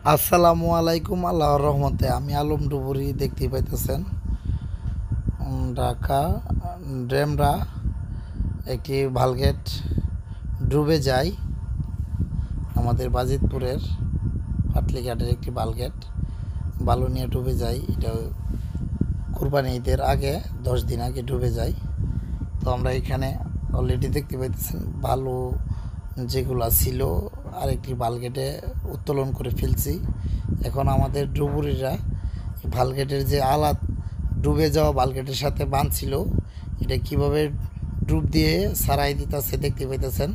আসসালামু আলাইকুম। আল্লাহর রহমতে আমি আলম ডুবুরি দেখতে পাইতেছেন। ঢাকা ড্রেমরা একটি ভালগেট ডুবে যায়। আমাদের বাজিতপুরের পাটলিঘাটের একটি ভালগেট বালু নিয়ে ডুবে যায়। এটা কুরবানি ঈদের আগে 10 দিন আগে ডুবে যায়। তো আমরা এখানে অলরেডি দেখতে পাইতেছেন বালু যেগুলো ছিল আরেকটি ভালগেটে উত্তোলন করে ফেলছি। এখন আমাদের ডুবুরিরা ভালগেটের যে আলাদ ডুবে যাওয়া ভালগেটের সাথে বাঁধছিল, এটা কিভাবে ডুব দিয়ে সারাই দিতেছে দেখতে পাইতেছেন।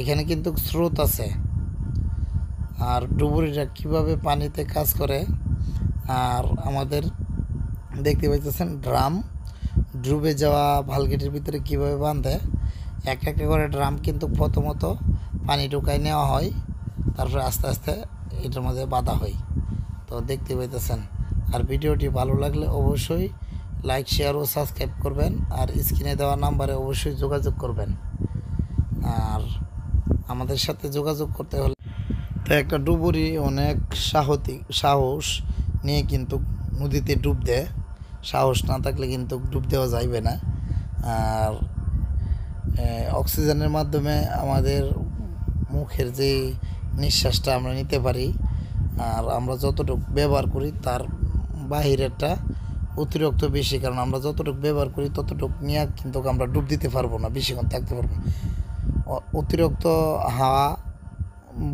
এখানে কিন্তু স্রোত আছে, আর ডুবুরিরা কিভাবে পানিতে কাজ করে। আর আমাদের দেখতে পাইতেছেন ড্রাম ডুবে যাওয়া ভালগেটের ভিতরে কিভাবে বাঁধে। এক একটা করে ড্রাম কিন্তু প্রথমত পানি ঢুকাই নেওয়া হয়, তারপরে আস্তে আস্তে এটার মধ্যে বাঁধা হয়। তো দেখতে পাইতেছেন। আর ভিডিওটি ভালো লাগলে অবশ্যই লাইক, শেয়ার ও সাবস্ক্রাইব করবেন। আর স্ক্রিনে দেওয়া নাম্বারে অবশ্যই যোগাযোগ করবেন। আর আমাদের সাথে যোগাযোগ করতে হলে তো একটা ডুবুরি অনেক সাহস নিয়ে কিন্তু নদীতে ডুব দেয়। সাহস না থাকলে কিন্তু ডুব দেওয়া যাইবে না। আর অক্সিজেনের মাধ্যমে আমাদের মুখের যে নিঃশ্বাসটা আমরা নিতে পারি, আর আমরা যতটুকু ব্যবহার করি তার বাহিরেরটা অতিরিক্ত বেশি। কারণ আমরা যতটুকু ব্যবহার করি ততটুকু নিয়ে কিন্তু আমরা ডুব দিতে পারবো না, বেশিক্ষণ থাকতে পারবো না। অতিরিক্ত হাওয়া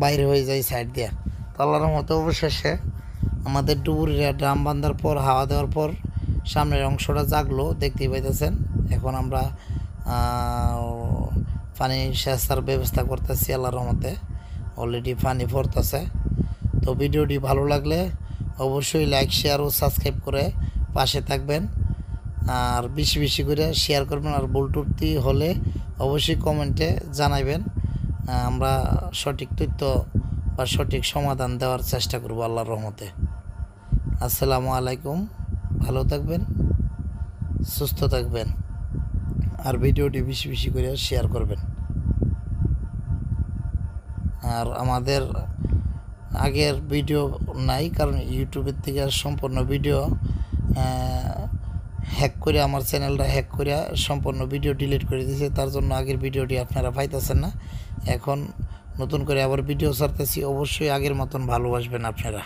বাইরে হয়ে যায় সাইড দিয়ে। তো আল্লাহর মতো অবশেষে আমাদের ডুবুরিরা ড্রাম বাঁধার পর হাওয়া দেওয়ার পর সামনের অংশটা জাগলো, দেখতেই পাইতেছেন। এখন আমরা পানি সেচার ব্যবস্থা করতেছি আল্লাহর রহমতে। অলরেডি পানি পড়তেছে। তো ভিডিওটি ভালো লাগলে অবশ্যই লাইক, শেয়ার ও সাবস্ক্রাইব করে পাশে থাকবেন। আর বেশি বেশি করে শেয়ার করবেন। আর ভুল ত্রুটি হলে অবশ্যই কমেন্টে জানাবেন। আমরা সঠিক তথ্য বা সঠিক সমাধান দেওয়ার চেষ্টা করব আল্লাহর রহমতে। আসসালামু আলাইকুম। ভালো থাকবেন, সুস্থ থাকবেন। আর ভিডিওটি বেশি বেশি করে শেয়ার করবেন। আর আমাদের আগের ভিডিও নাই, কারণ ইউটিউবের থেকে সম্পূর্ণ ভিডিও হ্যাক করে আমার চ্যানেলটা হ্যাক করে সম্পূর্ণ ভিডিও ডিলিট করে দিয়েছে। তার জন্য আগের ভিডিওটি আপনারা পাইতেছেন না। এখন নতুন করে আবার ভিডিও ছাড়তেছি। অবশ্যই আগের মতন ভালোবাসবেন আপনারা।